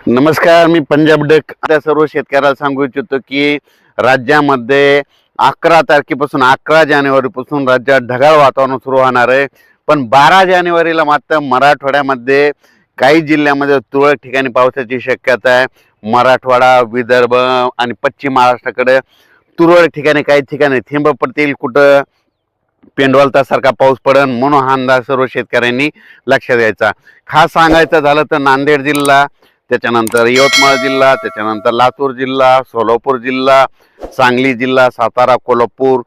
नमस्कार, मी पंजाब डक त्या सर्व शेतकऱ्याला सांगू इच्छितो की राज्यामध्ये 11 तारखेपासून 11 जानेवारीपासून राज्यात ढगाळ वातावरण सुरू होणार आहे। पण 12 जानेवारीला मात्र मराठवाड्यामध्ये काही जिल्ह्यामध्ये तुरळक ठिकाणी पावसाची शक्यता आहे। मराठवाडा, विदर्भ आणि पश्चिम महाराष्ट्राकडे तुरळक ठिकाणी काही ठिकाणी थेंब पडतील, कुठं पेंडवलतासारखा पाऊस पडेल, म्हणून हा अंदाज सर्व शेतकऱ्यांनी लक्षात घ्यायचा। खास सांगायचं झालं तर नांदेड जिल्हा, त्याच्यानंतर यवतमाळ जिल्हा, त्याच्यानंतर लातूर जिल्हा, सोलापूर जिल्हा, सांगली जिल्हा, सातारा, कोल्हापूर,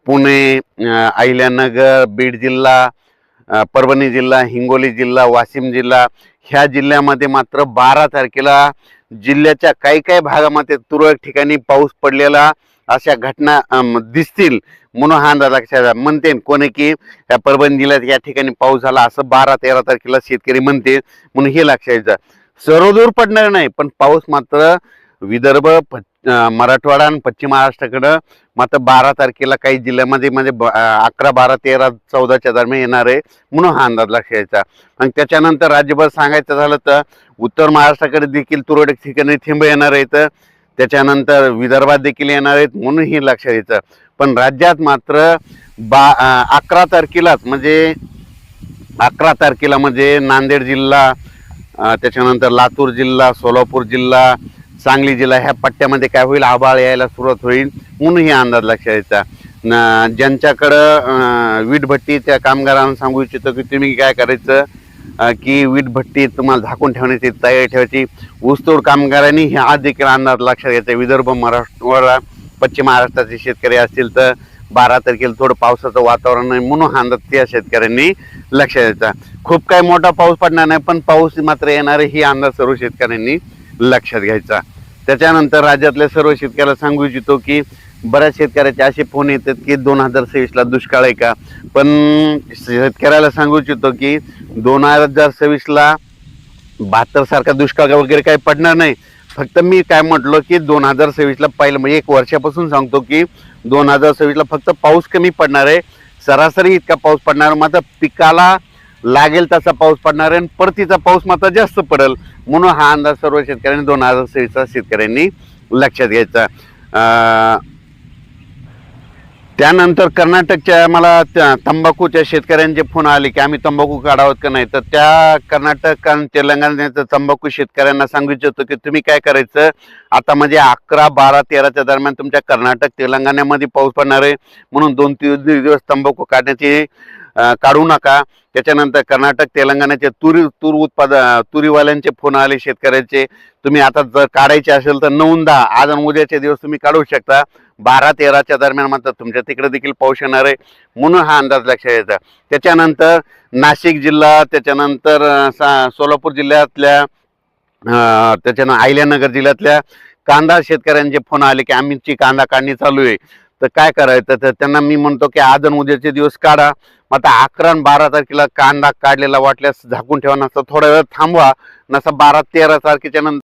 पुणे, अहिल्यानगर, बीड जिल्हा, परभणी जिल्हा, हिंगोली जिल्हा, वाशिम जिल्हा, ह्या जिल्ह्यामध्ये मात्र 12 तारखेला जिल्ह्याच्या काही काही भागामध्ये तुरळक ठिकाणी पाऊस पडलेला अशा घटना दिसतील, म्हणून हा अंदाज लक्षात म्हणते कोणी की परभणी जिल्ह्यात या ठिकाणी पाऊस झाला असं 12-13 तारखेला शेतकरी म्हणते, म्हणून हे लक्षात घ्यायचं। सर्वदूर पडणार नाही, पण पाऊस मात्र विदर्भ, मराठवाडा आणि पश्चिम महाराष्ट्राकडे मात्र 12 तारखेला काही जिल्ह्यामध्ये म्हणजे 11, 12, 13, 14च्या दरम्यान येणार आहे, म्हणून हा अंदाज लक्षात घ्यायचा। आणि त्याच्यानंतर राज्यभर सांगायचं झालं तर उत्तर महाराष्ट्राकडे देखील तुरळक ठिकाणी थेंब येणार आहेत, त्याच्यानंतर विदर्भात देखील येणार आहेत, म्हणून हे लक्षात घ्यायचं। पण राज्यात मात्र 11 तारखेलाच म्हणजे 11 तारखेला म्हणजे नांदेड जिल्हा, त्याच्यानंतर लातूर जिल्हा, सोलापूर जिल्हा, सांगली जिल्हा ह्या पट्ट्यामध्ये काय होईल, आभाळ यायला सुरुवात होईल, म्हणून हे अंदाज लक्षात घ्यायचा। ज्यांच्याकडं वीटभट्टी त्या कामगारांना सांगू इच्छितो की तुम्ही काय करायचं की वीटभट्टी तुम्हाला झाकून ठेवण्याची तयारी ठेवायची। ऊसतोड कामगारांनी हे आज देखील अंदाज लक्षात घ्यायचा। विदर्भ, मराठवाडा, पश्चिम महाराष्ट्राचे शेतकरी असतील तर 12 तारखेला थोडं पावसाचं वातावरण आहे, म्हणून हा अंदाज त्या शेतकऱ्यांनी लक्षात द्यायचा। खूप काही मोठा पाऊस पडणार नाही, पण पाऊस मात्र येणार आहे, ही अंदाज सर्व शेतकऱ्यांनी लक्षात घ्यायचा। त्याच्यानंतर राज्यातल्या सर्व शेतकऱ्याला सांगू इच्छितो की बऱ्याच शेतकऱ्याचे असे फोन येतात की 2026ला दुष्काळ आहे का, पण शेतकऱ्याला सांगू इच्छितो की 2026ला 72 सारखा दुष्काळ वगैरे काही पडणार नाही। फक्त मी काय म्हटलो की 2026ला पहिलं म्हणजे 1 वर्षापासून सांगतो की 2026ला फक्त पाऊस कमी पडणार आहे, सरासरी इतका पाऊस पडणार, मात्र पिकाला लागेल तसा पाऊस पडणार आहे, परतीचा पाऊस मात्र जास्त पडेल, म्हणून हा अंदाज सर्व शेतकऱ्यांनी 2026चा शेतकऱ्यांनी लक्षात घ्यायचा। त्यानंतर कर्नाटकच्या मला तंबाखूच्या शेतकऱ्यांचे फोन आले की आम्ही तंबाखू काढावत का नाही, तर त्या कर्नाटक आणि तेलंगणाच्या तंबाखू शेतकऱ्यांना सांगू इच्छितो की तुम्ही काय करायचं, आता म्हणजे 11, 12, 13च्या दरम्यान तुमच्या कर्नाटक, तेलंगणामध्ये पाऊस पडणार आहे, म्हणून 2-3 दिवस तंबाखू काढण्याची काढू नका। त्याच्यानंतर कर्नाटक, तेलंगणाचे तुरीवाल्यांचे फोन आले शेतकऱ्याचे, तुम्ही आता जर काढायचे असेल तर 9-10 आज आणि उद्याचे दिवस तुम्ही काढू शकता। 12-13च्या दरम्यान मात्र तुमच्या तिकडे देखील पाऊस येणार आहे, म्हणून हा अंदाज लक्षात घ्यायचा। त्याच्यानंतर नाशिक जिल्हा, त्याच्यानंतर सोलापूर जिल्ह्यातल्या, त्याच्यानंतर अहिल्यानगर जिल्ह्यातल्या कांदा शेतकऱ्यांचे फोन आले की आमची कांदा काढणी चालू आहे, तर काय करायचं, तर त्यांना मी म्हणतो की आज आणि उद्याचे दिवस काढा, आता 11 आणि 12 तारखेला कांदा काढलेला वाटल्यास झाकून ठेवा, नसता थोडा वेळ थांबवा, नसा 12-13 तारखेच्या नंतर